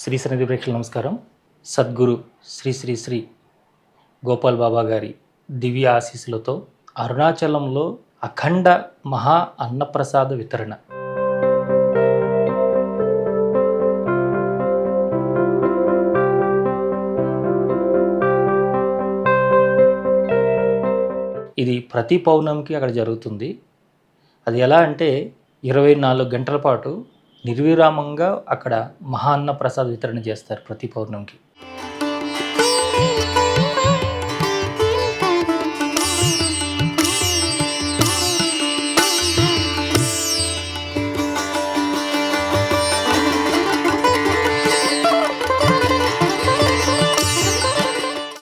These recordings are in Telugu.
శ్రీ సన్నిధి ప్రేక్షకులకు నమస్కారం. సద్గురు శ్రీ శ్రీ శ్రీ గోపాల్ బాబా గారి దివ్య ఆశీస్సులతో అరుణాచలంలో అఖండ మహా అన్నప్రసాద వితరణ. ఇది ప్రతి పౌర్ణమికి అక్కడ జరుగుతుంది. అది ఎలా అంటే 24 గంటల పాటు నిర్విరామంగా అక్కడ మహా అన్న ప్రసాద వితరణ చేస్తారు ప్రతి పౌర్ణమికి.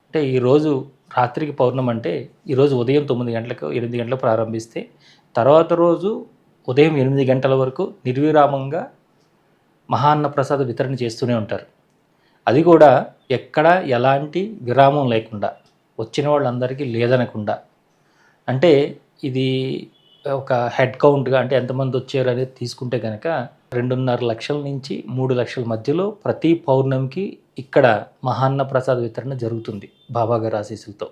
అంటే ఈరోజు రాత్రికి పౌర్ణమి అంటే ఈరోజు ఉదయం 9 గంటలకు 8 గంటలకు ప్రారంభిస్తే తర్వాత రోజు ఉదయం 8 గంటల వరకు నిర్విరామంగా మహా అన్న ప్రసాద వితరణ చేస్తూనే ఉంటారు. అది కూడా ఎక్కడ ఎలాంటి విరామం లేకుండా, వచ్చిన వాళ్ళందరికీ లేదనకుండా. అంటే ఇది ఒక హెడ్ కౌంట్గా, అంటే ఎంతమంది వచ్చారు అనేది తీసుకుంటే కనుక 2.5 లక్షల నుంచి 3 లక్షల మధ్యలో ప్రతి పౌర్ణమికి ఇక్కడ మహా అన్న ప్రసాద వితరణ జరుగుతుంది బాబా గారి ఆశీస్సులతో.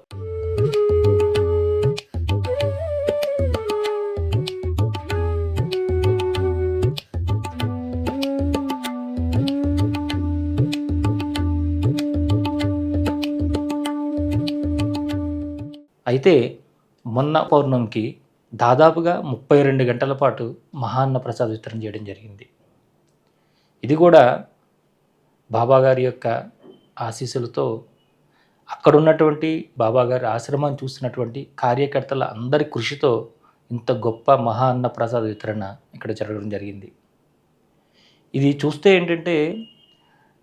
అయితే మొన్న పౌర్ణమికి దాదాపుగా 32 గంటల పాటు మహా అన్న ప్రసాద వితరణ చేయడం జరిగింది. ఇది కూడా బాబా గారి యొక్క ఆశీస్సులతో, అక్కడ ఉన్నటువంటి బాబా గారి ఆశ్రమాన్ని చూస్తున్నటువంటి కార్యకర్తల అందరి కృషితో ఇంత గొప్ప మహా అన్న ప్రసాద వితరణ ఇక్కడ జరగడం జరిగింది. ఇది చూస్తే ఏంటంటే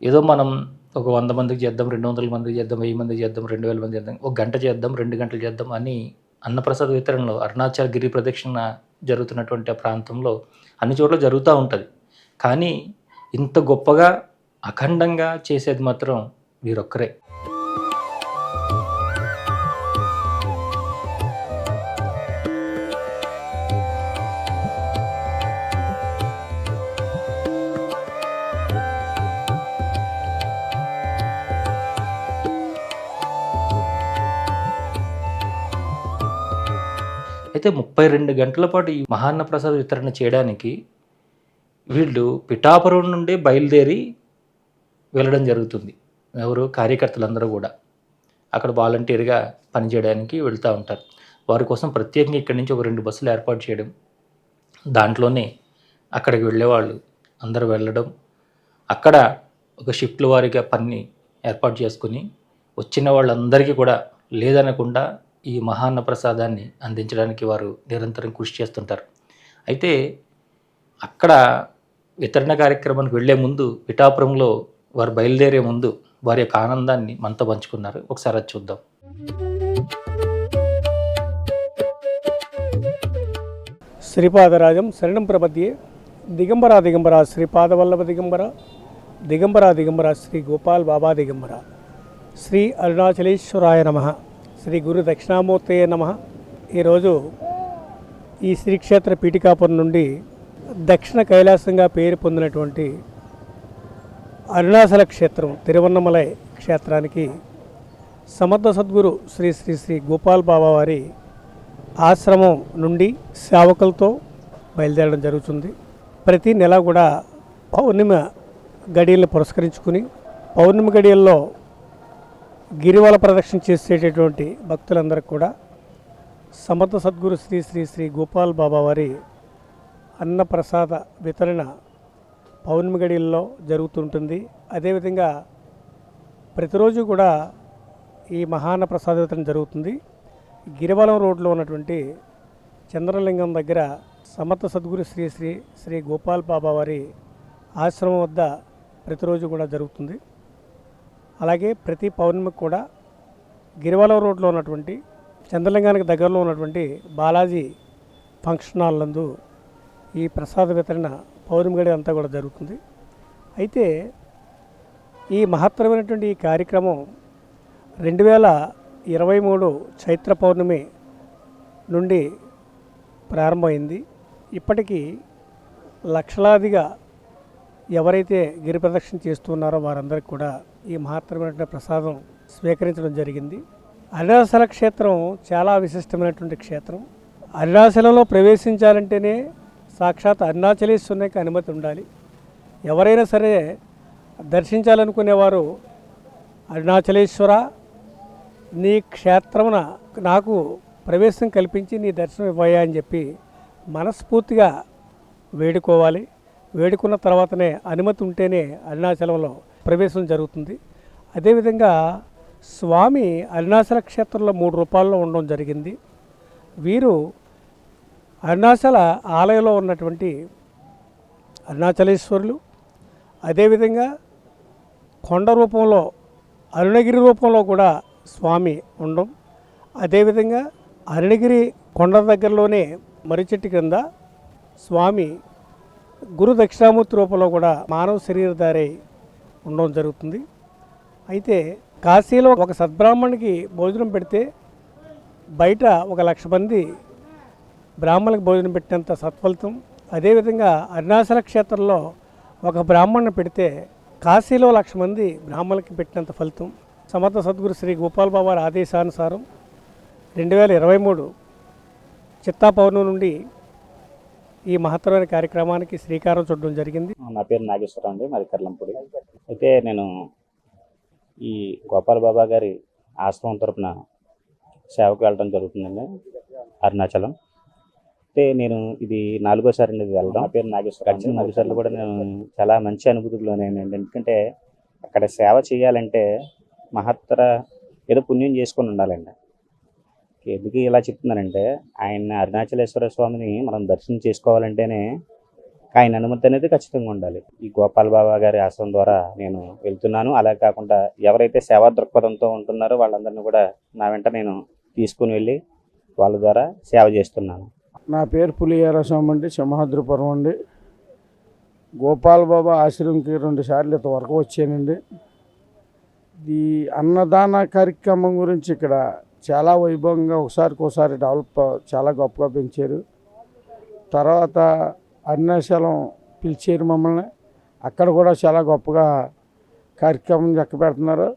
ఏదో మనం ఒక 100 మందికి చేద్దాం, 200 మందికి చేద్దాం, 1000 మందికి చేద్దాం, 2000 మంది చేద్దాం, ఒక గంట చేద్దాం, 2 గంటలు చేద్దాం అని అన్నప్రసాద వితరణలో అరుణాచల గిరి ప్రదక్షిణ జరుగుతున్నటువంటి ఆ ప్రాంతంలో అన్ని చోట్ల జరుగుతూ ఉంటుంది. కానీ ఇంత గొప్పగా అఖండంగా చేసేది మాత్రం వీరొక్కరే. అయితే 32 గంటల పాటు ఈ మహాన్న ప్రసాద వితరణ చేయడానికి వీళ్ళు పిఠాపురం నుండి బయలుదేరి వెళ్ళడం జరుగుతుంది. ఎవరు కార్యకర్తలందరూ కూడా అక్కడ వాలంటీర్గా పనిచేయడానికి వెళ్తూ ఉంటారు. వారి కోసం ప్రత్యేకంగా ఇక్కడి నుంచి ఒక 2 బస్సులు ఏర్పాటు చేయడం, దాంట్లోనే అక్కడికి వెళ్ళేవాళ్ళు అందరూ వెళ్ళడం, అక్కడ ఒక షిఫ్ట్ల వారీగా పని ఏర్పాటు చేసుకుని వచ్చిన వాళ్ళందరికీ కూడా లేదనకుండా ఈ మహాన్న ప్రసాదాన్ని అందించడానికి వారు నిరంతరం కృషి చేస్తుంటారు. అయితే అక్కడ వితరణ కార్యక్రమానికి వెళ్లే ముందు పిఠాపురంలో వారు బయలుదేరే ముందు వారి యొక్క ఆనందాన్ని మనతో పంచుకున్నారు. ఒకసారి అది చూద్దాం. శ్రీపాదరాజం శరణం ప్రపద్యే. దిగంబర దిగంబర శ్రీపాదవల్లభ దిగంబర, దిగంబర దిగంబర శ్రీ గోపాల్ బాబా దిగంబర, శ్రీ అరుణాచలేశ్వరాయ నమః, శ్రీ గురు దక్షిణామూర్తయే నమః. ఈరోజు ఈ శ్రీక్షేత్ర పీఠికాపురం నుండి దక్షిణ కైలాసంగా పేరు పొందినటువంటి అరుణాచల క్షేత్రం తిరువన్నమలై క్షేత్రానికి సమర్థ సద్గురు శ్రీ శ్రీ శ్రీ గోపాల్ బాబా వారి ఆశ్రమం నుండి సేవకులతో బయలుదేరడం జరుగుతుంది. ప్రతి నెల కూడా పౌర్ణమి గడియలను పురస్కరించుకుని పౌర్ణమి గడియల్లో గిరివల ప్రదక్షిణ చేసేటటువంటి భక్తులందరికీ కూడా సమర్థ సద్గురు శ్రీ శ్రీ శ్రీ గోపాల్ బాబా వారి అన్నప్రసాద వితరణ పౌర్ణమి గడియల్లో జరుగుతుంటుంది. అదేవిధంగా ప్రతిరోజు కూడా ఈ మహాన్న ప్రసాద వితరణ జరుగుతుంది. గిరివలం రోడ్లో ఉన్నటువంటి చంద్రలింగం దగ్గర సమర్థ సద్గురు శ్రీ శ్రీ శ్రీ గోపాల్ బాబా వారి ఆశ్రమం వద్ద ప్రతిరోజు కూడా జరుగుతుంది. అలాగే ప్రతి పౌర్ణమికి కూడా గిరివలం రోడ్లో ఉన్నటువంటి చంద్రలింగానికి దగ్గరలో ఉన్నటువంటి బాలాజీ ఫంక్షన్ హాల్ నందు ఈ ప్రసాద వితరణ పౌర్ణమి గడి అంతా కూడా జరుగుతుంది. అయితే ఈ మహత్తరమైనటువంటి ఈ కార్యక్రమం 2023 చైత్ర పౌర్ణమి నుండి ప్రారంభమైంది. ఇప్పటికీ లక్షలాదిగా ఎవరైతే గిరి ప్రదక్షిణ చేస్తున్నారో వారందరికీ కూడా ఈ మహత్తరమైన ప్రసాదం స్వీకరించడం జరిగింది. అరుణాచల క్షేత్రం చాలా విశిష్టమైనటువంటి క్షేత్రం. అరుణాచలంలో ప్రవేశించాలంటేనే సాక్షాత్ అరుణాచలేశ్వరునికి అనుమతి ఉండాలి. ఎవరైనా సరే దర్శించాలనుకునేవారు అరుణాచలేశ్వర నీ క్షేత్రమున నాకు ప్రవేశం కల్పించి నీ దర్శనం ఇవ్వయా అని చెప్పి మనస్ఫూర్తిగా వేడుకోవాలి. వేడుకున్న తర్వాతనే అనుమతి ఉంటేనే అరుణాచలంలో ప్రవేశం జరుగుతుంది. అదేవిధంగా స్వామి అరుణాచల క్షేత్రంలో 3 రూపాల్లో ఉండడం జరిగింది. వీరు అరుణాచల ఆలయంలో ఉన్నటువంటి అరుణాచలేశ్వరులు, అదేవిధంగా కొండ రూపంలో అరుణగిరి రూపంలో కూడా స్వామి ఉండడం, అదేవిధంగా అరుణగిరి కొండ దగ్గరలోనే మర్రి చెట్టు కింద స్వామి గురు దక్షిణామూర్తి రూపంలో కూడా మానవ శరీరధారి ఉండడం జరుగుతుంది. అయితే కాశీలో ఒక సద్బ్రాహ్మణునికి భోజనం పెడితే బయట 1,00,000 మంది బ్రాహ్మణులకు భోజనం పెట్టినంత సత్ఫలితం. అదేవిధంగా అరుణాచల క్షేత్రంలో ఒక బ్రాహ్మణుని పెడితే కాశీలో 1,00,000 మంది బ్రాహ్మణులకి పెట్టినంత ఫలితం. సమర్థ సద్గురు శ్రీ గోపాల్ బాబా వారి ఆదేశానుసారం 2023 చిత్తా పౌర్ణమి నుండి ఈ మహత్తరమైన కార్యక్రమానికి శ్రీకారం చుట్టడం జరిగింది. నా పేరు నాగేశ్వరరావు అండి, మాది కర్లంపూడి. అయితే నేను ఈ గోపాల్ బాబా గారి ఆశ్రమం తరపున సేవకు వెళ్ళడం జరుగుతుందండి అరుణాచలం. అయితే నేను ఇది 4వసారి అండి వెళ్ళడం. నా పేరు నాగేశ్వరరావు. గడిచిన 4 సార్లు కూడా నేను చాలా మంచి అనుభూతిలోనేనండి. ఎందుకంటే అక్కడ సేవ చేయాలంటే మహత్తర ఏదో పుణ్యం చేసుకొని ఉండాలండి. ఎందుకు ఇలా చెప్తున్నానంటే ఆయన అరుణాచలేశ్వర స్వామిని మనం దర్శనం చేసుకోవాలంటేనే ఆయన అనుమతి అనేది ఖచ్చితంగా ఉండాలి. ఈ గోపాల్ బాబా గారి ఆశ్రమం ద్వారా నేను వెళ్తున్నాను. అలా కాకుండా ఎవరైతే సేవా దృక్పథంతో ఉంటున్నారో వాళ్ళందరినీ కూడా నా వెంట నేను తీసుకుని వెళ్ళి వాళ్ళ ద్వారా సేవ చేస్తున్నాను. నా పేరు పులియార స్వామి అండి, సింహాద్రిపురం అండి. గోపాల్ బాబా ఆశ్రమంకి 2 సార్లు ఇంతవరకు వచ్చానండి. ఈ అన్నదాన కార్యక్రమం గురించి ఇక్కడ చాలా వైభవంగా ఒకసారి డెవలప్ చాలా గొప్పగా పెంచారు. తర్వాత అరుణాచలం పిలిచారు మమ్మల్ని, అక్కడ కూడా చాలా గొప్పగా కార్యక్రమం పెడుతున్నారు.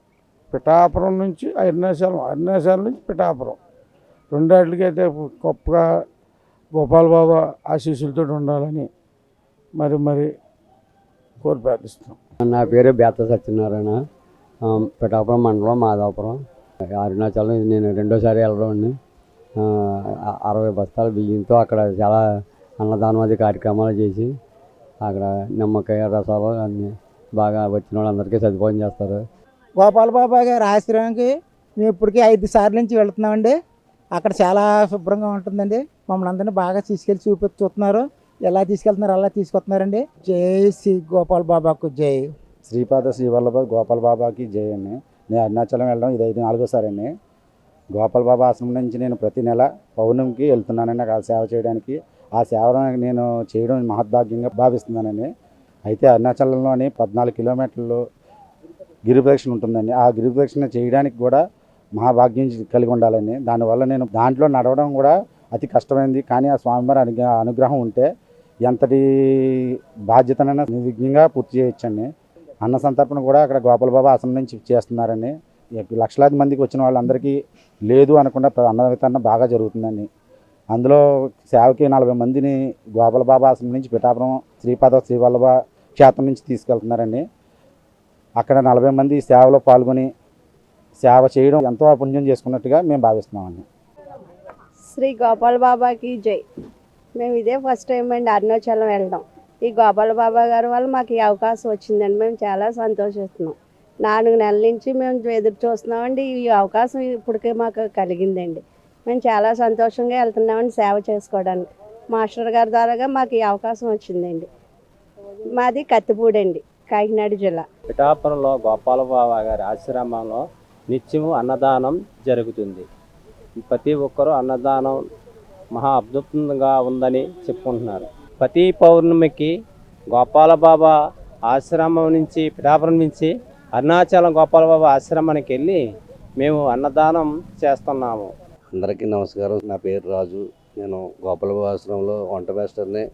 పిఠాపురం నుంచి అరుణాచలం నుంచి పిఠాపురం 2 అయితే గొప్పగా గోపాల్ బాబా ఆశీస్సులతో ఉండాలని మరి కోరి ప్రార్థిస్తున్నాం. నా పేరు బేత సత్యనారాయణ, పిఠాపురం మండలం మాధవపురం. అరుణాచలం ఇది నేను 2వసారి వెళ్ళడం. 60 బస్తాల బియ్యంతో అక్కడ చాలా అన్నదానం అది కార్యక్రమాలు చేసి అక్కడ నిమ్మకాయ రసాలు అన్నీ బాగా వచ్చిన వాళ్ళందరికీ సదుపాయం చేస్తారు. గోపాల్ బాబా గారి ఆశ్రమానికి మేము ఇప్పటికీ 5 సార్లు నుంచి వెళుతున్నామండి. అక్కడ చాలా శుభ్రంగా ఉంటుందండి. మమ్మల్ని అందరినీ బాగా తీసుకెళ్ళి చూస్తున్నారు. ఎలా తీసుకెళ్తున్నారు అలా తీసుకొస్తున్నారండి. జై శ్రీ గోపాల్ బాబాకు జై. శ్రీపాద శ్రీవల్లభ గోపాల్ బాబాకి జై అండి. నేను అరుణాచలం వెళ్ళడం ఇది 4వసారి అండి. గోపాల్ బాబా ఆశ్రమం నుంచి నేను ప్రతి నెల పౌర్ణమికి వెళ్తున్నానండి అక్కడ సేవ చేయడానికి. ఆ సేవను నేను చేయడం మహద్భాగ్యంగా భావిస్తున్నానండి. అయితే అరుణాచలంలోని 14 కిలోమీటర్లు గిరి ప్రదక్షిణ ఉంటుందండి. ఆ గిరి ప్రదక్షిణ చేయడానికి కూడా మహాభాగ్యం కలిగి ఉండాలండి. దానివల్ల నేను దాంట్లో నడవడం కూడా అతి కష్టమైంది. కానీ ఆ స్వామివారి అనుగ్రహం ఉంటే ఎంతటి బాధ్యతనైనా నిర్విఘ్నంగా పూర్తి చేయొచ్చండి. అన్న సంతర్పణ కూడా అక్కడ గోపాల్ బాబా ఆశ్రమం నుంచి చేస్తున్నారండి. లక్షలాది మందికి వచ్చిన వాళ్ళందరికీ లేదు అనకుండా అన్న వితరణ బాగా జరుగుతుందండి. అందులో సేవకి 40 మందిని గోపాల్ బాబా ఆశ్రమం నుంచి పిఠాపురం శ్రీపాద శ్రీవల్లభ క్షేత్రం నుంచి తీసుకెళ్తున్నారండి. అక్కడ 40 మంది సేవలో పాల్గొని సేవ చేయడం ఎంతో పుణ్యం చేసుకున్నట్టుగా మేము భావిస్తున్నామండి. శ్రీ గోపాల్ బాబాకి జై. మేము ఇదే ఫస్ట్ టైం అండి అరుణాచలం వెళ్ళడం. ఈ గోపాల్ బాబా గారి వల్ల మాకు ఈ అవకాశం వచ్చిందండి. మేము చాలా సంతోషిస్తున్నాం. 4 నెలల నుంచి మేము ఎదురు చూస్తున్నామండి. ఈ అవకాశం ఇప్పటికే మాకు కలిగిందండి. మేము చాలా సంతోషంగా వెళ్తున్నామండి సేవ చేసుకోవడానికి. మాస్టర్ గారి ద్వారాగా మాకు ఈ అవకాశం వచ్చిందండి. మాది కత్తిపూడండి, కాకినాడ జిల్లా. పిఠాపురంలో గోపాల బాబా గారి ఆశ్రమంలో నిత్యము అన్నదానం జరుగుతుంది. ప్రతి ఒక్కరూ అన్నదానం మహా అద్భుతంగా ఉందని చెప్పుకుంటున్నారు. ప్రతి పౌర్ణమికి గోపాల బాబా ఆశ్రమం నుంచి పిఠాపురం నుంచి అరుణాచలం గోపాల బాబా ఆశ్రమానికి వెళ్ళి మేము అన్నదానం చేస్తున్నాము. అందరికీ నమస్కారం. నా పేరు రాజు. నేను గోపాల బాబా ఆశ్రమంలో వంట మాస్టర్ని.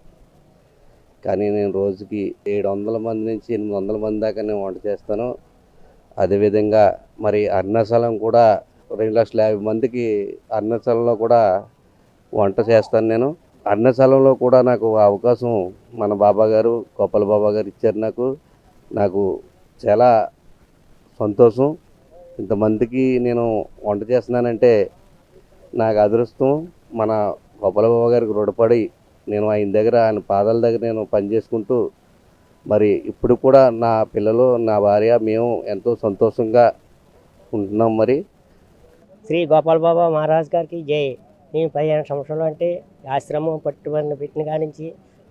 కానీ నేను రోజుకి 700 మంది నుంచి 800 మంది దాకా నేను వంట చేస్తాను. అదేవిధంగా మరి అన్నశాలం కూడా 2,50,000 మందికి అన్నశాలంలో కూడా వంట చేస్తాను నేను. అన్నశాలంలో కూడా నాకు అవకాశం మన బాబా గారు, గోపాల బాబా గారు ఇచ్చారు నాకు చాలా సంతోషం. ఇంతమందికి నేను వంట చేస్తున్నానంటే నాకు అదృష్టం. మన గోపాల బాబా గారికి రుణపడి నేను ఆయన పాదాల దగ్గర నేను పనిచేసుకుంటూ మరి ఇప్పుడు కూడా నా పిల్లలు, నా భార్య, మేము ఎంతో సంతోషంగా ఉంటున్నాం. మరి శ్రీ గోపాల్ బాబా మహారాజ్ గారికి జై. మేము 15 సంవత్సరాలు అంటే ఆశ్రమం పెట్టిన కానించి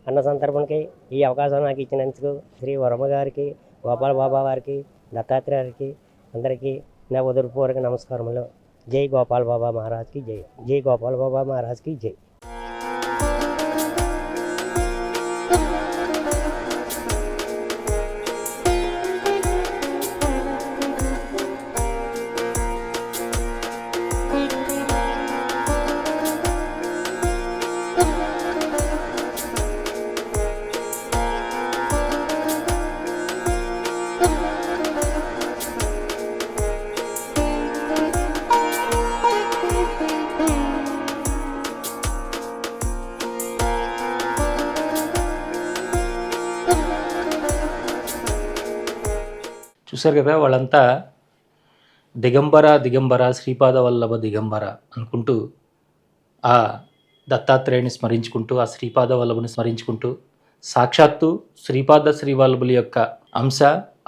అన్న సందర్భానికి ఈ అవకాశం నాకు ఇచ్చినందుకు శ్రీ వర్మ గారికి, గోపాల్ బాబా వారికి, దత్తాత్రేయుడికి అందరికీ నా ఉదయపూర్వక నమస్కారములు. జై గోపాల్ బాబా మహారాజ్కి జై. జై గోపాల్ బాబా మహారాజ్కి జై. చూశారు కదా, వాళ్ళంతా దిగంబర శ్రీపాద వల్లభ దిగంబర అనుకుంటూ ఆ దత్తాత్రేయుని స్మరించుకుంటూ, ఆ శ్రీపాద వల్లభుని స్మరించుకుంటూ, సాక్షాత్తు శ్రీపాద శ్రీవల్లభుల యొక్క అంశ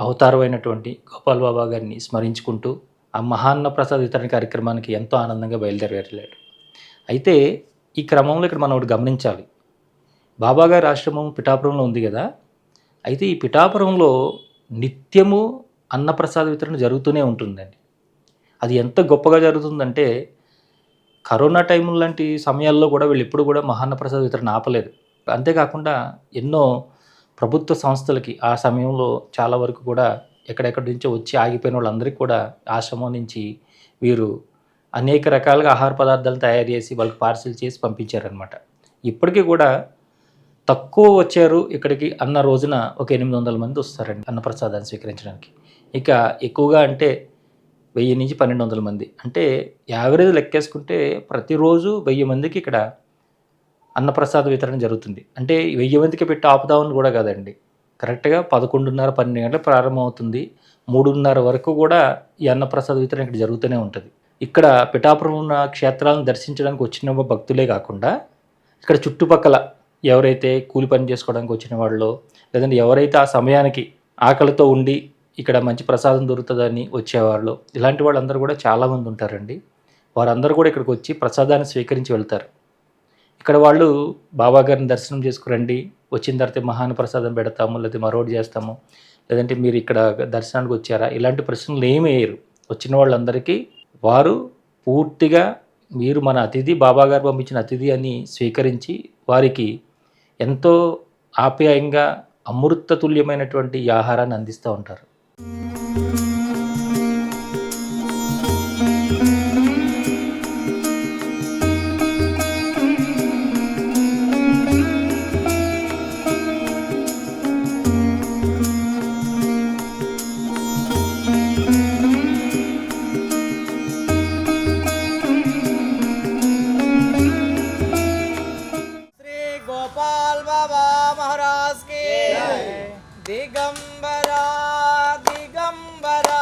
అవతారమైనటువంటి గోపాల్ బాబా గారిని స్మరించుకుంటూ ఆ మహాన్న ప్రసాద్ వితరణ కార్యక్రమానికి ఎంతో ఆనందంగా బయలుదేరారు. అయితే ఈ క్రమంలో ఇక్కడ మనం ఒకటి గమనించాలి. బాబా గారి ఆశ్రమం పిఠాపురంలో ఉంది కదా, అయితే ఈ పిఠాపురంలో నిత్యము అన్నప్రసాద వితరణ జరుగుతూనే ఉంటుందండి. అది ఎంత గొప్పగా జరుగుతుందంటే కరోనా టైం లాంటి సమయాల్లో కూడా వీళ్ళు ఎప్పుడు కూడా మహాన్నప్రసాద వితరణ ఆపలేదు. అంతేకాకుండా ఎన్నో ప్రభుత్వ సంస్థలకి ఆ సమయంలో చాలా వరకు కూడా ఎక్కడెక్కడి నుంచో వచ్చి ఆగిపోయిన వాళ్ళందరికీ కూడా ఆశ్రమం నుంచి వీరు అనేక రకాలుగా ఆహార పదార్థాలను తయారు చేసి వాళ్ళకి పార్సిల్ చేసి పంపించారనమాట. ఇప్పటికీ కూడా తక్కువ వచ్చారు ఇక్కడికి అన్న రోజున ఒక 800 మంది వస్తారండి అన్నప్రసాదాన్ని స్వీకరించడానికి. ఇక ఎక్కువగా అంటే 1000 నుంచి 1200 మంది, అంటే యావరేజ్ లెక్కేసుకుంటే ప్రతిరోజు 1000 మందికి ఇక్కడ అన్నప్రసాద వితరణ జరుగుతుంది. అంటే 1000 మందికి పెట్టి ఆపుదామని కూడా కాదండి, కరెక్ట్గా 11:30, 12 గంటలకు ప్రారంభమవుతుంది. 3:30 వరకు కూడా ఈ అన్నప్రసాద వితరణ ఇక్కడ జరుగుతూనే ఉంటుంది. ఇక్కడ పిఠాపురం ఉన్న క్షేత్రాలను దర్శించడానికి వచ్చిన భక్తులే కాకుండా ఇక్కడ చుట్టుపక్కల ఎవరైతే కూలి పని చేసుకోవడానికి వచ్చిన వాళ్ళు, లేదంటే ఎవరైతే ఆ సమయానికి ఆకలితో ఉండి ఇక్కడ మంచి ప్రసాదం దొరుకుతుందని వచ్చేవాళ్ళు, ఇలాంటి వాళ్ళందరూ కూడా చాలామంది ఉంటారండి. వారందరూ కూడా ఇక్కడికి వచ్చి ప్రసాదాన్ని స్వీకరించి వెళ్తారు. ఇక్కడ వాళ్ళు బాబా గారిని దర్శనం చేసుకురండి, వచ్చిన తర్వాత మహాన ప్రసాదం పెడతాము, లేకపోతే మరోటి చేస్తాము, లేదంటే మీరు ఇక్కడ దర్శనానికి వచ్చారా, ఇలాంటి ప్రశ్నలు ఏమీ వేయరు. వచ్చిన వాళ్ళందరికీ వారు పూర్తిగా మీరు మన అతిథి, బాబా గారు పంపించిన అతిథి అని స్వీకరించి వారికి ఎంతో ఆప్యాయంగా అమృత తుల్యమైనటువంటి ఈ ఆహారాన్ని అందిస్తూ ఉంటారు. दिगंबरा दिगंबरा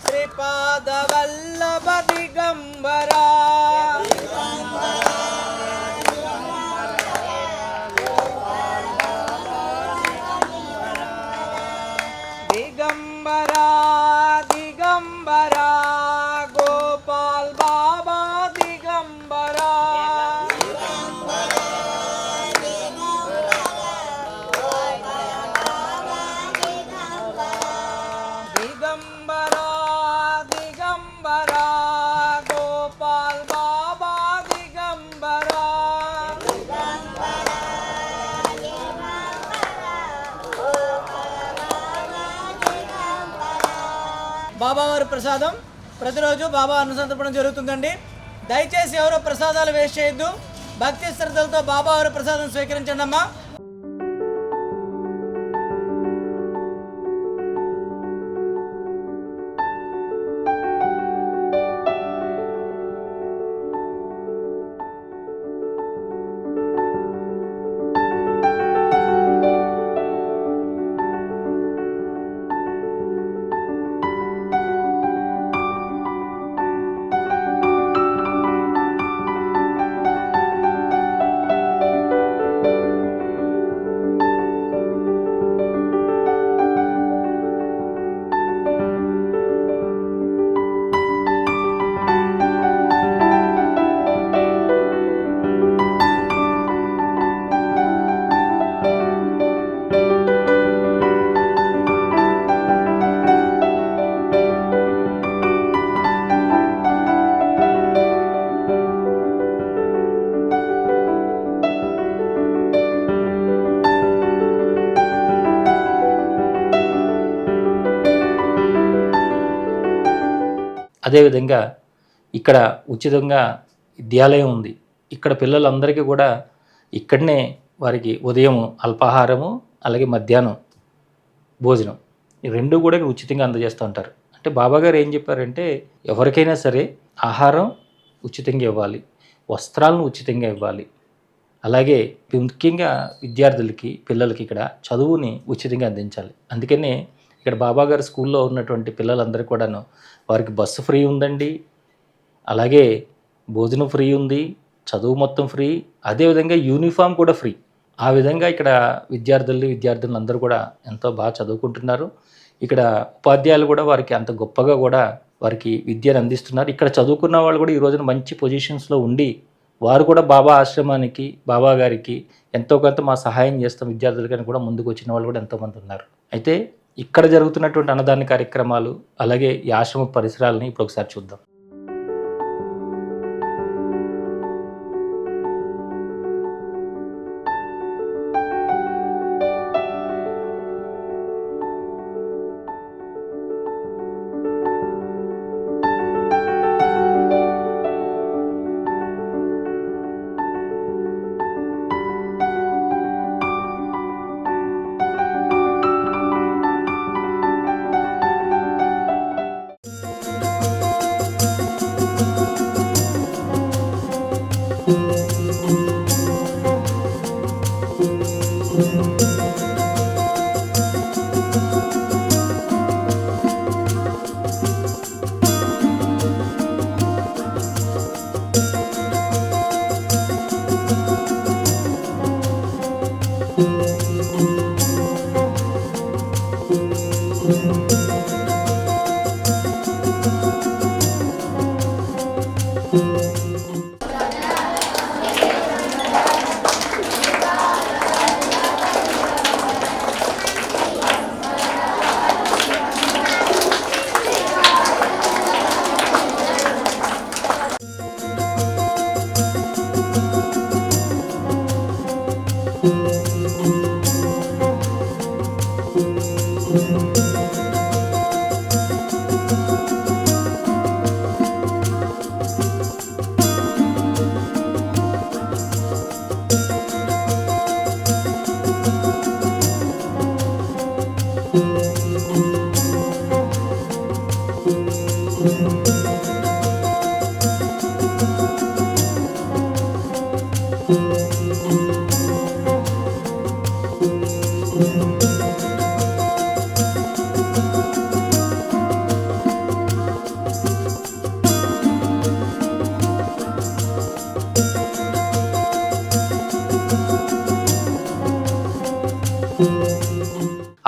श्रीपाद वल्लभ दिगंबरा दिगंबरा दिगंबरा गोपाल बाबा दिगंबरा బాబావారి ప్రసాదం ప్రతిరోజు బాబా అన్నసంతర్పణ జరుగుతుందండి. దయచేసి ఎవరో ప్రసాదాలు వేస్ట్ చేయొద్దు. భక్తి శ్రద్ధలతో బాబావారి ప్రసాదం స్వీకరించండి అమ్మా. అదేవిధంగా ఇక్కడ ఉచితంగా విద్యాలయం ఉంది. ఇక్కడ పిల్లలందరికీ కూడా ఇక్కడనే వారికి ఉదయం అల్పాహారము, అలాగే మధ్యాహ్నం భోజనం, ఈ రెండు కూడా ఇక్కడ ఉచితంగా అందజేస్తూ ఉంటారు. అంటే బాబాగారు ఏం చెప్పారంటే, ఎవరికైనా సరే ఆహారం ఉచితంగా ఇవ్వాలి, వస్త్రాలను ఉచితంగా ఇవ్వాలి, అలాగే ముఖ్యంగా విద్యార్థులకి, పిల్లలకి ఇక్కడ చదువుని ఉచితంగా అందించాలి. అందుకనే ఇక్కడ బాబాగారు స్కూల్లో ఉన్నటువంటి పిల్లలందరూ కూడాను వారికి బస్సు ఫ్రీ ఉందండి, అలాగే భోజనం ఫ్రీ ఉంది, చదువు మొత్తం ఫ్రీ, అదేవిధంగా యూనిఫామ్ కూడా ఫ్రీ. ఆ విధంగా ఇక్కడ విద్యార్థులు అందరూ కూడా ఎంతో బాగా చదువుకుంటున్నారు. ఇక్కడ ఉపాధ్యాయులు కూడా వారికి అంత గొప్పగా కూడా వారికి విద్యను అందిస్తున్నారు. ఇక్కడ చదువుకున్న వాళ్ళు కూడా ఈ రోజున మంచి పొజిషన్స్లో ఉండి వారు కూడా బాబా ఆశ్రమానికి, బాబా గారికి ఎంతో కొంత మా సహాయం చేస్తాం విద్యార్థులకని కూడా ముందుకు వచ్చిన వాళ్ళు కూడా ఎంతోమంది ఉన్నారు. అయితే ఇక్కడ జరుగుతున్నటువంటి అన్నదాన కార్యక్రమాలు, అలాగే ఈ ఆశ్రమ పరిసరాలని ఇప్పుడు ఒకసారి చూద్దాం.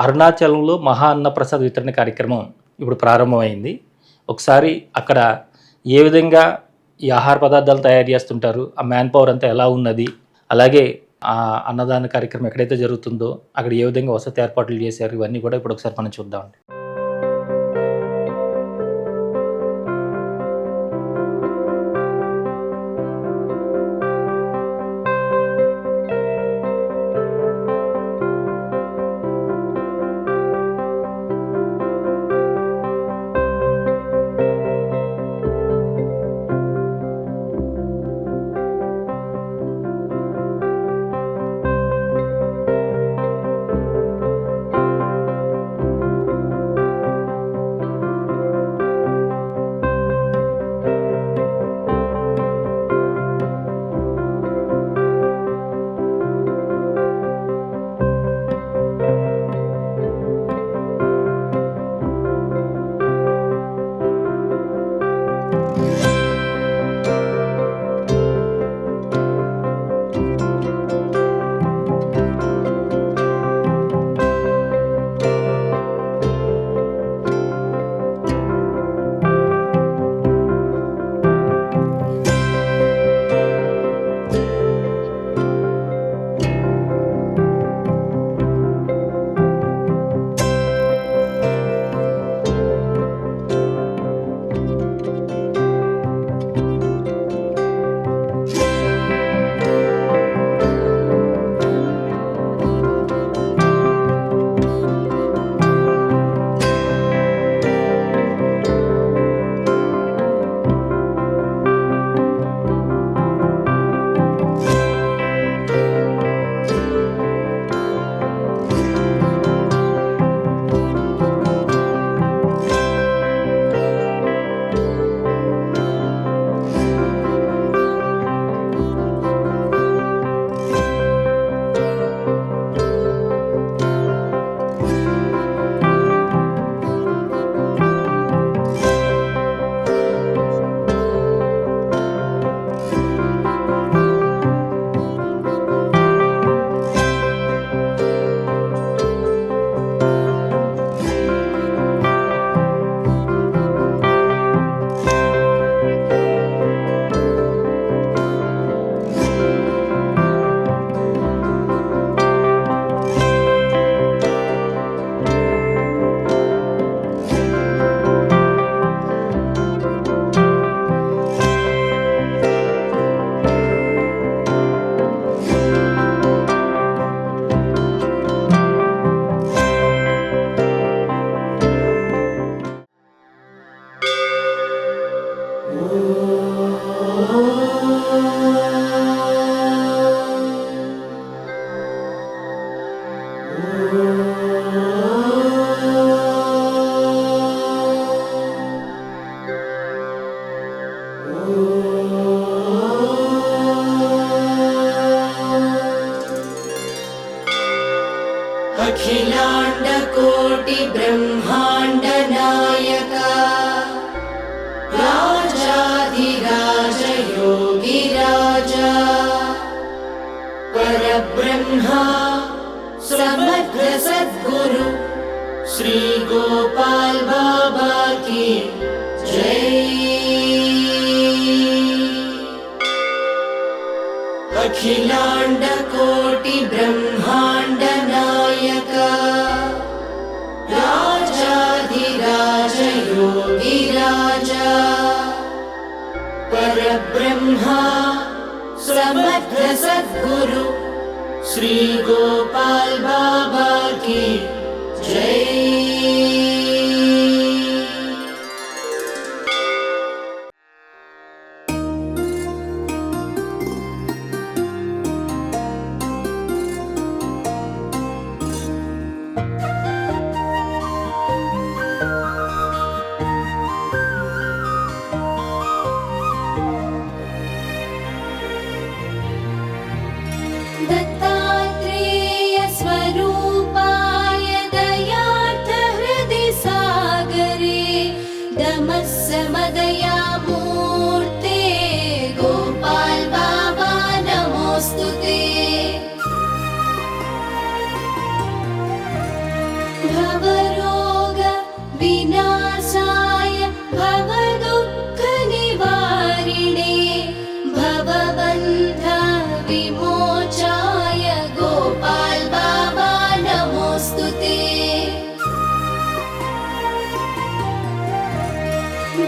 అరుణాచలంలో మహా అన్నప్రసాద్ వితరణ కార్యక్రమం ఇప్పుడు ప్రారంభమైంది. ఒకసారి అక్కడ ఏ విధంగా ఈ ఆహార పదార్థాలు తయారు చేస్తుంటారు, ఆ మ్యాన్ పవర్ అంతా ఎలా ఉన్నది, అలాగే ఆ అన్నదాన కార్యక్రమం ఎక్కడైతే జరుగుతుందో అక్కడ ఏ విధంగా వసతి ఏర్పాట్లు చేశారు, ఇవన్నీ కూడా ఇప్పుడు ఒకసారి మనం చూద్దామండి. ब्रह्माण्ड नायका राजाधिराज योगिराजा परब्रह्मा समर्थ सद्गुरु श्री गोपाल बाबा की जय। अखिलांड कोटि ब्रह्मांड नायका राजाधिराज योगिराजा परब्रह्मा समर्थ सद्गुरु श्री गोपाल बाबा की जय। दत्तात्रेय स्वरूपाय दयार्थ हृदि सागरे दमस्समदया मूर्ते गोपाल बाबा नमोस्तुते। भवरोग विनाशाय भवदुःख निवारिणे भवबन्ध विमोचाय गोपाल बाबा नमोस्तुते।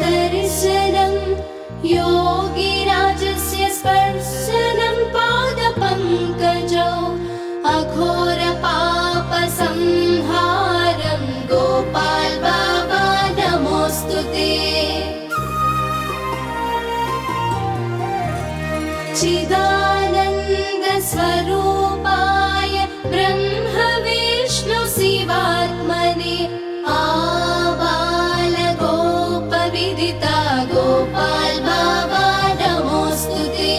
दर्शनं योगिराजस्य स्पर्शनं पादपङ्कजौ अघोर पाप संहारं गोपाल बाबा नमोस्तुते। चिदानन्द स्वरूपाय ब्रह्म विष्णु शिवात्मने आबाल गोप विदिता गोपाल बाबा नमोस्तुते।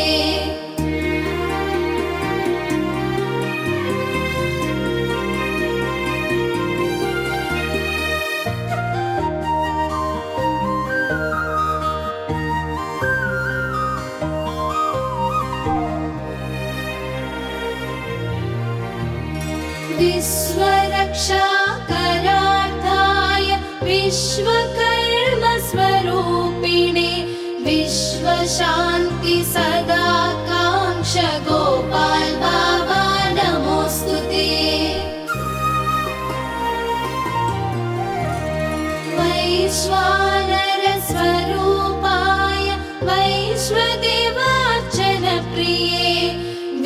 विश्वरक्षा करार्थाय विश्वकर्म स्वरूपिणे विश्वशान्ति सदाकांक्ष गोपाल बाबा नमोस्तुते। वैश्वानर स्वरूपाय वैश्वदेवार्चन प्रिये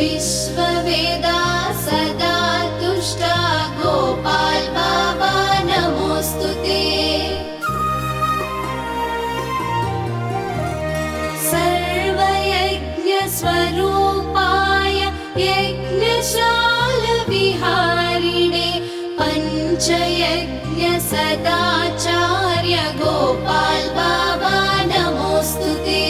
विश्ववेदा सदा तुष्टा गोपाल बाबा नमोस्तुते। सर्वयज्ञ स्वरूपाय यज्ञशाल विहारिणे पंचयज्ञ सदाचार्य गोपाल बाबा नमोस्तुते।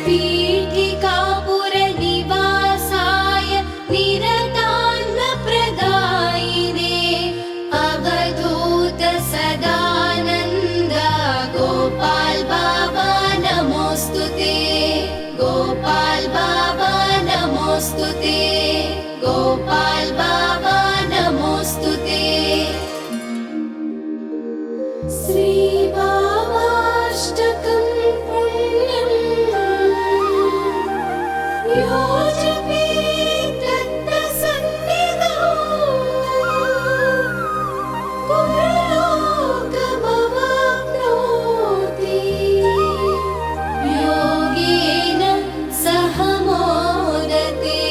पीठिकापुर निवासाय निरतान्न प्रदायिने अवधूत सदानन्द गोपाल बाबा नमोस्तुते। गोपाल बाबा नमोस्तुते। गोपाल बाबा नमोस्तुते। श्री बाबाष्टकं पुण्यं यो जपेत् तत्सन्निधौ पुरलोकमवाप्नोति योगेन सह मोदते।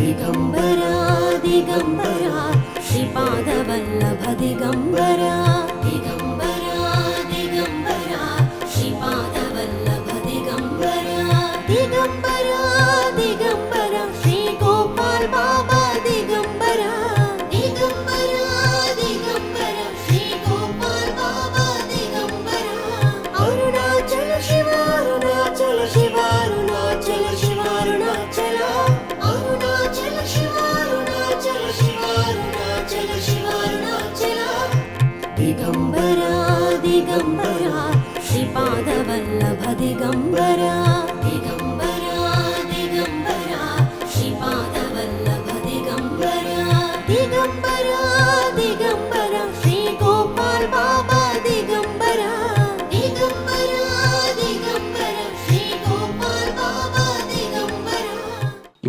దిగంబరా దిగంబరా శ్రీపాదవల్లభ దిగంబరా దిగంబరా దిగంబరా శ్రీపాదవల్లభ దిగంబరా దిగంబరా దిగంబరా శ్రీ గోపాల్ బాబా దిగంబరా దిగంబరా దిగంబరా శ్రీ గోపాల్ బాబా దిగంబరా అరుణాచల శివ అరుణాచల శివ అరుణాచల శివ అరుణాచల అరుణాచల శివ అరుణాచల శివ అరుణాచల శివ అరుణాచల దిగంబరా దిగంబరా శ్రీపాదవల్లభ దిగంబరా దిగంబరా దిగంబరా శ్రీపాదవల్లభ దిగంబరా దిగంబరా దిగంబరా శ్రీ గోపాల్ బాబా దిగంబరా దిగంబరా దిగంబరా శ్రీ గోపాల్ బాబా దిగంబరా.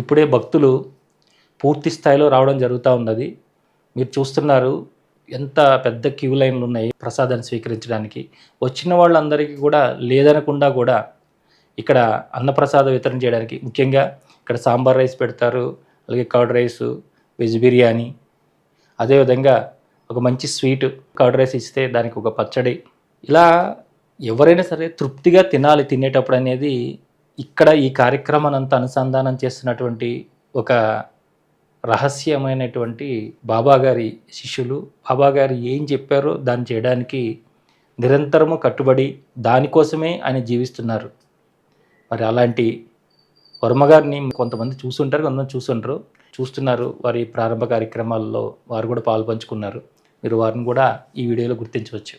ఇప్పుడే భక్తులు పూర్తి స్థాయిలో రావడం జరుగుతూ ఉన్నది. మీరు చూస్తున్నారు ఎంత పెద్ద క్యూ లైన్లు ఉన్నాయి ప్రసాదాన్ని స్వీకరించడానికి. వచ్చిన వాళ్ళందరికీ కూడా లేదనకుండా కూడా ఇక్కడ అన్నప్రసాద వితరణ చేయడానికి, ముఖ్యంగా ఇక్కడ సాంబార్ రైస్ పెడతారు, అలాగే కర్డ్ రైసు, వెజ్ బిర్యానీ, అదేవిధంగా ఒక మంచి స్వీట్ కర్డ్ రైస్ ఇస్తే దానికి ఒక పచ్చడి, ఇలా ఎవరైనా సరే తృప్తిగా తినాలి తినేటప్పుడు అనేది ఇక్కడ ఈ కార్యక్రమాన్ని అంతా అనుసంధానం చేస్తున్నటువంటి ఒక రహస్యమైనటువంటి బాబాగారి శిష్యులు. బాబాగారు ఏం చెప్పారో దాన్ని చేయడానికి నిరంతరము కట్టుబడి దానికోసమే ఆయన జీవిస్తున్నారు. మరి అలాంటి వర్మగారిని కొంతమంది చూస్తుంటారు, కొంతమంది చూస్తున్నారు. వారి ప్రారంభ కార్యక్రమాల్లో వారు కూడా పాల్పంచుకున్నారు. మీరు వారిని కూడా ఈ వీడియోలో గుర్తించవచ్చు.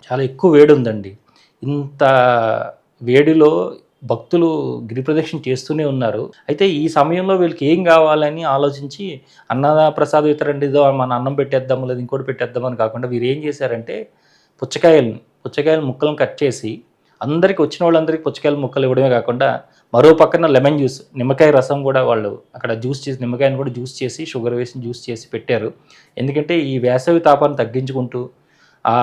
చాలా ఎక్కువ వేడి ఉందండి. ఇంత వేడిలో భక్తులు గిరి ప్రదక్షిణ చేస్తూనే ఉన్నారు. అయితే ఈ సమయంలో వీళ్ళకి ఏం కావాలని ఆలోచించి ప్రసాద వితరణ ఏదో మన అన్నం పెట్టేద్దాము లేదా ఇంకోటి పెట్టేద్దామని కాకుండా వీరు ఏం చేశారంటే పుచ్చకాయల ముక్కలను కట్ చేసి అందరికి వచ్చిన వాళ్ళందరికీ పుచ్చకాయల ముక్కలు ఇవ్వడమే కాకుండా మరో పక్కన లెమన్ జ్యూస్, నిమ్మకాయ రసం కూడా వాళ్ళు అక్కడ జ్యూస్ చేసి, నిమ్మకాయను కూడా జ్యూస్ చేసి షుగర్ వేసి జ్యూస్ చేసి పెట్టారు. ఎందుకంటే ఈ వేసవి తాపాన్ని తగ్గించుకుంటూ ఆ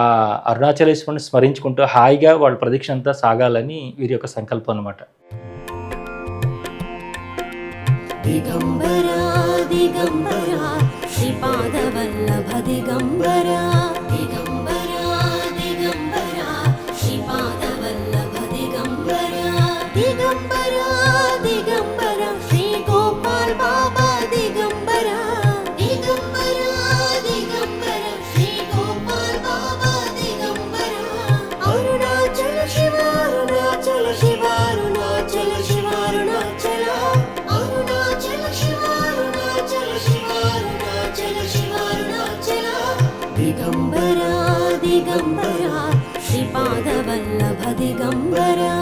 అరుణాచలేశ్వరుని స్మరించుకుంటూ హాయిగా వాళ్ళ ప్రదక్షిణ అంతా సాగాలని వీరి యొక్క సంకల్పం అన్నమాట. దిగంబరా దిగంబరా శ్రీపాదవల్లభ దిగంబరా దిగంబరా దిగంబరా శ్రీపాదవల్లభ దిగంబరా దిగంబరా దిగంబరా శ్రీ గోపాల్ బాబా దిగంబరా దిగంబరా దిగంబరా శ్రీ గోపాల్ బాబా దిగంబరా అరుణాచల శివ అరుణాచల శివ అరుణాచల శివ అరుణాచల అరుణాచల శివ అరుణాచల శివ అరుణాచల శివ అరుణాచల దిగంబరా దిగంబరా శ్రీపాదవల్లభ దిగంబరా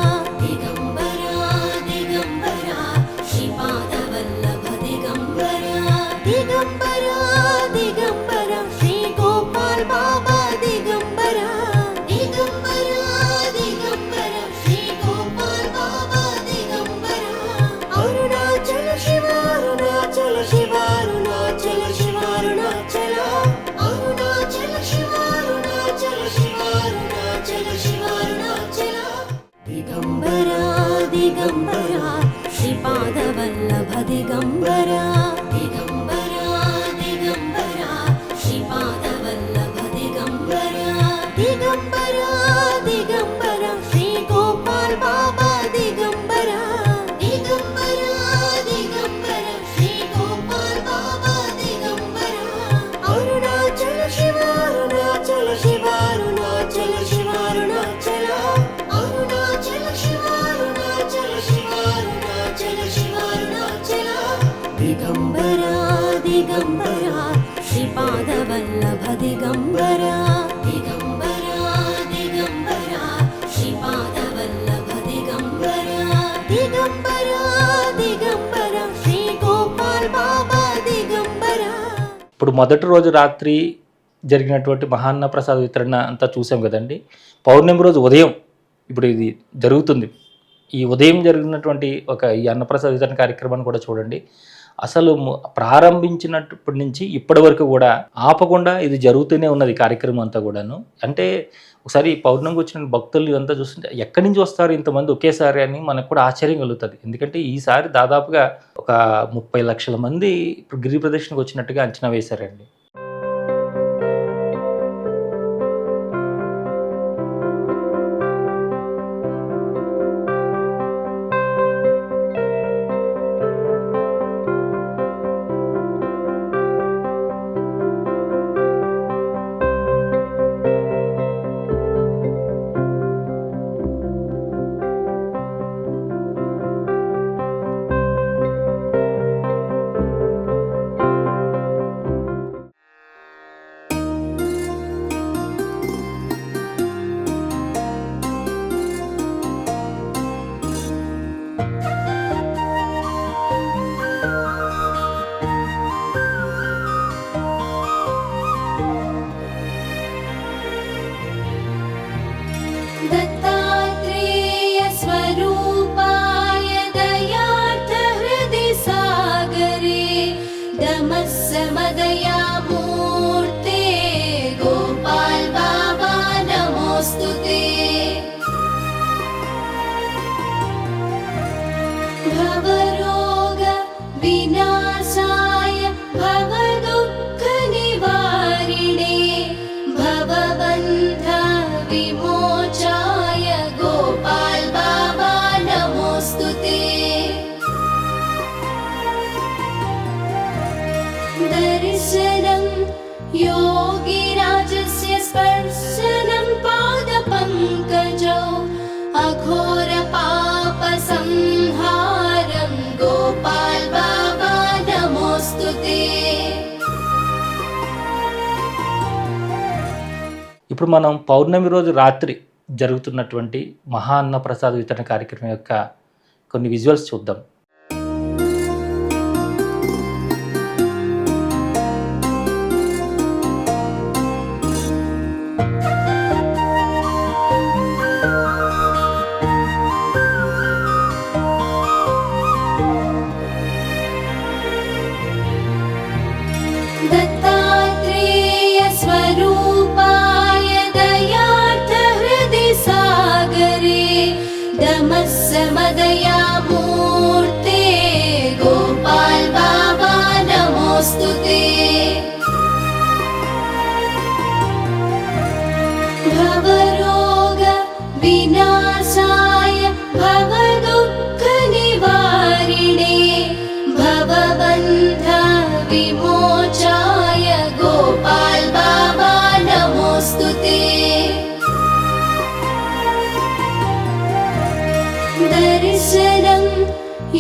దిగంబరా दिगम्बरा श्रीपादवल्लभ दिगम्बरा दिगम्बरा दिगम्बरा श्रीपादवल्लभ दिगम्बरा दिगम्बरा दिगम्बरा श्री गोपाल बाबा दिगम्बरा दिगम्बरा दिगम्बरा श्री गोपाल बाबा दिगम्बरा अरुणाचल शिव अरुणाचल शिव अरुणाचल शिव अरुणाचल अरुणाचल शिव अरुणाचल शिव अरुणाचल शिव अरुणाचल दिगम्बरा दिगम्बरा श्रीपादवल्लभ दिगम्बरा दिगम्बरा दिगम्बरा श्रीपादवल्लभ दिगम्बरा दिगम्बरा दिगम्बरा श्री गोपाल बाबा दिगम्बरा. ఇప్పుడు మొదటి రోజు రాత్రి జరిగినటువంటి మహాన్న ప్రసాద వితరణ అంతా చూసాం కదండి. పౌర్ణమి రోజు ఉదయం ఇప్పుడు ఇది జరుగుతుంది. ఈ ఉదయం జరిగినటువంటి ఈ అన్నప్రసాద వితరణ కార్యక్రమాన్ని కూడా చూడండి. అసలు ప్రారంభించినప్పటి నుంచి ఇప్పటి వరకు కూడా ఆపకుండా ఇది జరుగుతూనే ఉన్నది కార్యక్రమం అంతా కూడాను. అంటే ఒకసారి పౌర్ణమికి వచ్చిన భక్తులు ఇదంతా చూస్తుంటే ఎక్కడి నుంచి వస్తారు ఇంతమంది ఒకేసారి అని మనకు కూడా ఆశ్చర్యం కలుగుతుంది. ఎందుకంటే ఈసారి దాదాపుగా ఒక 30 లక్షల మంది ఇప్పుడు గిరి ప్రదక్షిణకు వచ్చినట్టుగా అంచనా వేశారండి. दत्तात्रेय स्वरूपाय दयार्थ हृदि सागरे दमस्समदया मूर्ते गोपाल बाबा नमोस्तुते भवरोग विनाशाय भवदुःख निवारिणे भवबन्ध विमोचाय गोपाल बाबा नमोस्तुते दर्शनं योगिराजस्य स्पर्शनं पादपङ्कजौ अघोर पापसंहारं गोपाल बाबा नमोस्तुते. ఇప్పుడు మనం పౌర్ణమి రోజు రాత్రి జరుగుతున్నటువంటి మహా అన్న ప్రసాద వితరణ కార్యక్రమం యొక్క కొన్ని విజువల్స్ చూద్దాం. दत्तात्रेय स्वरूपाय दयार्थ हृदि सागरे दमस्समदया मूर्ते गोपाल बाबा नमोस्तुते भवरोग विनाशाय भवदुःख निवारिणे भवबन्ध विमोचाय गोपाल बाबा नमोस्तुते दर्शनं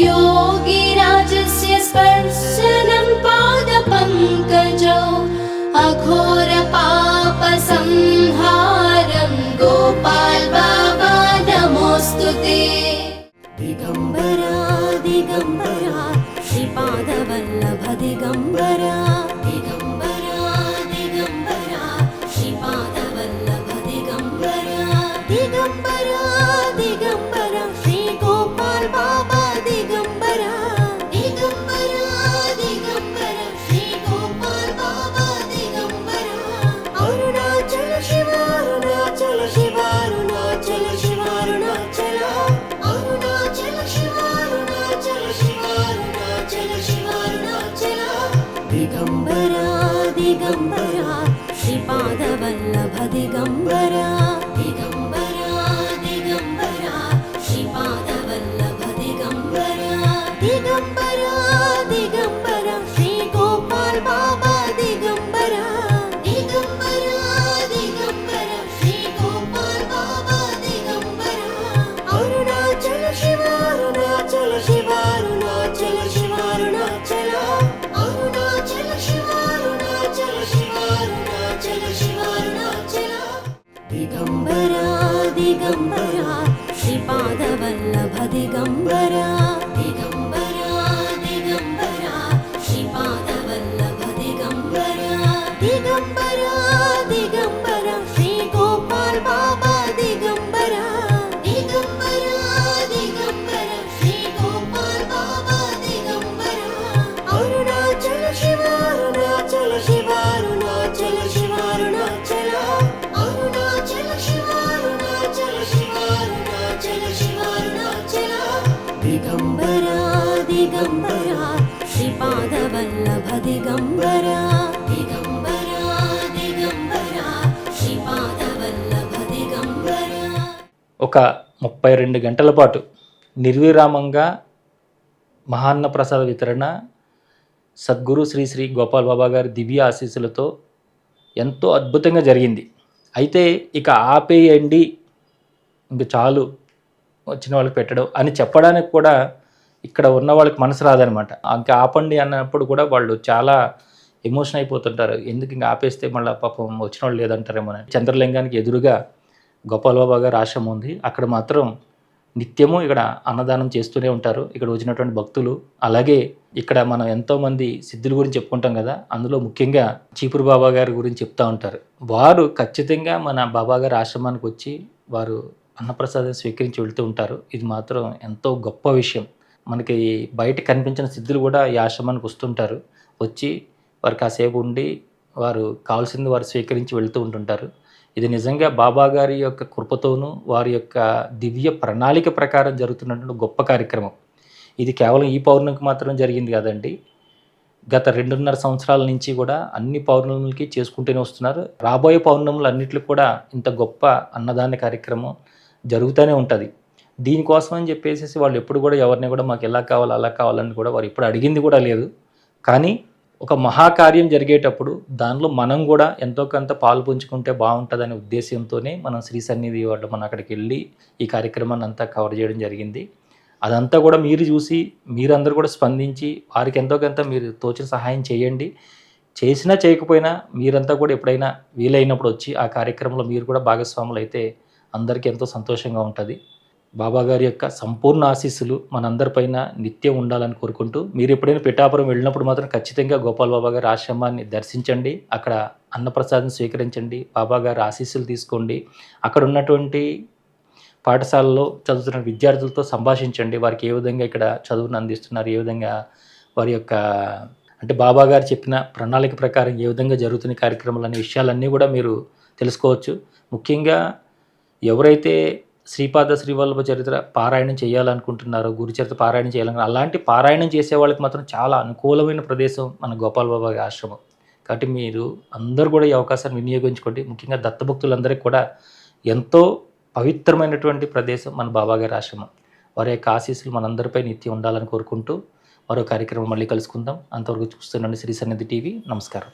योगिराजस्य स्पर्शनं पादपङ्कजौ अघोर पापसंहारं गोपाल बाबा नमोस्तुते. दिगम्बरा दिगम्बरा श्रीपादवल्लभ दिगम्बरा दिगम्बरा दिगम्बरा श्रीपादवल्लभ दिगम्बरा दिगम्बरा दिगम्बरा श्री गोपाल बाबा दिगम्बरा दिगम्बरा दिगम्बरा श्री गोपाल बाबा दिगम्बरा अरुणाचल शिव अरुणाचल शिव अरुणाचल शिव अरुणाचल अरुणाचल दिगम्बरा दिगम्बरा दिगम्बरा श्रीपादवल्लभ दिगम्बरा दिगम्बरा दिगम्बरा श्री गोपाल बाबा दिगम्बरा दिगम्बरा दिगम्बरा श्री गोपाल बाबा दिगम्बरा अरुणाचल शिव अरुणाचल शिव अरुणाचल शिव अरुणाचल अरुणाचल शिव अरुणाचल शिव अरुणाचल शिव अरुणाचल दिगम्बरा दिगम्बरा श्रीपादवल्लभ दिगम्बरा दिगम्बरा दिगम्बरा श्रीपादवल्लभ दिगम्बरा ఒక 32 గంటల పాటు నిర్విరామంగా మహాన్న ప్రసాద వితరణ సద్గురు శ్రీ శ్రీ గోపాల్ బాబా గారి దివ్య ఆశీస్సులతో ఎంతో అద్భుతంగా జరిగింది. అయితే ఇక ఆపేయండి, ఇంక చాలు వచ్చిన వాళ్ళకి పెట్టడం అని చెప్పడానికి కూడా ఇక్కడ ఉన్న వాళ్ళకి మనసు రాదనమాట. ఇంకా ఆపండి అన్నప్పుడు కూడా వాళ్ళు చాలా ఎమోషన్ అయిపోతుంటారు. ఎందుకు ఇంకా ఆపేస్తే మళ్ళీ పాపం వచ్చిన వాళ్ళు లేదంటారేమో అని. చంద్రలింగానికి ఎదురుగా గోపాల్ బాబా గారి ఆశ్రమం ఉంది. అక్కడ మాత్రం నిత్యము ఇక్కడ అన్నదానం చేస్తూనే ఉంటారు ఇక్కడ వచ్చినటువంటి భక్తులు. అలాగే ఇక్కడ మనం ఎంతోమంది సిద్ధుల గురించి చెప్పుకుంటాం కదా, అందులో ముఖ్యంగా చీపురు బాబా గారి గురించి చెప్తూ ఉంటారు. వారు ఖచ్చితంగా మన బాబా గారి ఆశ్రమానికి వచ్చి వారు అన్నప్రసాదం స్వీకరించి వెళ్తూ ఉంటారు. ఇది మాత్రం ఎంతో గొప్ప విషయం. మనకి బయట కనిపించిన సిద్ధులు కూడా ఈ ఆశ్రమానికి వస్తుంటారు. వచ్చి వారు కాసేపు ఉండి వారు కావాల్సింది వారు స్వీకరించి వెళ్తూ ఉంటుంటారు. ఇది నిజంగా బాబా గారి యొక్క కృపతోనూ వారి యొక్క దివ్య ప్రణాళిక ప్రకారం జరుగుతున్నటువంటి గొప్ప కార్యక్రమం. ఇది కేవలం ఈ పౌర్ణమికి మాత్రం జరిగింది కాదండి. గత 2.5 సంవత్సరాల నుంచి కూడా అన్ని పౌర్ణములకి చేసుకుంటూనే వస్తున్నారు. రాబోయే పౌర్ణములు అన్నిటికి కూడా ఇంత గొప్ప అన్నదాన కార్యక్రమం జరుగుతూనే ఉంటుంది. దీనికోసం అని చెప్పేసి వాళ్ళు ఎప్పుడు కూడా ఎవరిని కూడా మాకు ఎలా కావాలి అలా కావాలని కూడా వారు ఎప్పుడు అడిగింది కూడా లేదు. కానీ ఒక మహాకార్యం జరిగేటప్పుడు దానిలో మనం కూడా ఎంతో కొంత పాలు పంచుకుంటే బాగుంటుందనే ఉద్దేశంతోనే మనం శ్రీ సన్నిధి వాళ్ళు మనం అక్కడికి వెళ్ళి ఈ కార్యక్రమాన్ని అంతా కవర్ చేయడం జరిగింది. అదంతా కూడా మీరు చూసి మీరందరూ కూడా స్పందించి వారికి ఎంతో కొంత మీరు తోచిన సహాయం చేయండి. చేసినా చేయకపోయినా మీరంతా కూడా ఎప్పుడైనా వీలైనప్పుడు వచ్చి ఆ కార్యక్రమంలో మీరు కూడా భాగస్వాములు అయితే అందరికీ ఎంతో సంతోషంగా ఉంటుంది. బాబా గారి యొక్క సంపూర్ణ ఆశీస్సులు మనందరిపైన నిత్యం ఉండాలని కోరుకుంటూ మీరు ఎప్పుడైనా పిఠాపురం వెళ్ళినప్పుడు మాత్రం ఖచ్చితంగా గోపాల్ బాబా గారి ఆశ్రమాన్ని దర్శించండి. అక్కడ అన్నప్రసాదం స్వీకరించండి. బాబా గారి ఆశీస్సులు తీసుకోండి. అక్కడ ఉన్నటువంటి పాఠశాలలో చదువుతున్న విద్యార్థులతో సంభాషించండి. వారికి ఏ విధంగా ఇక్కడ చదువును అందిస్తున్నారు, ఏ విధంగా వారి యొక్క అంటే బాబా గారు చెప్పిన ప్రణాళిక ప్రకారం ఏ విధంగా జరుగుతున్న కార్యక్రమాలు అనే విషయాలన్నీ కూడా మీరు తెలుసుకోవచ్చు. ముఖ్యంగా ఎవరైతే శ్రీపాద శ్రీవల్లభ చరిత్ర పారాయణం చేయాలనుకుంటున్నారో, గురు చరిత్ర పారాయణం చేయాలనుకుంటున్నారో అలాంటి పారాయణం చేసే వాళ్ళకి మాత్రం చాలా అనుకూలమైన ప్రదేశం మన గోపాల్ బాబా ఆశ్రమం. కాబట్టి మీరు అందరూ కూడా ఈ అవకాశాన్ని వినియోగించుకోండి. ముఖ్యంగా దత్తభక్తులందరికీ కూడా ఎంతో పవిత్రమైనటువంటి ప్రదేశం మన బాబా గారి ఆశ్రమం. వారి యొక్క ఆశీస్సులు మనందరిపై నిత్యం ఉండాలని కోరుకుంటూ మరో కార్యక్రమం మళ్ళీ కలుసుకుందాం. అంతవరకు చూస్తున్నాండి శ్రీ సన్నిధి టీవీ. నమస్కారం.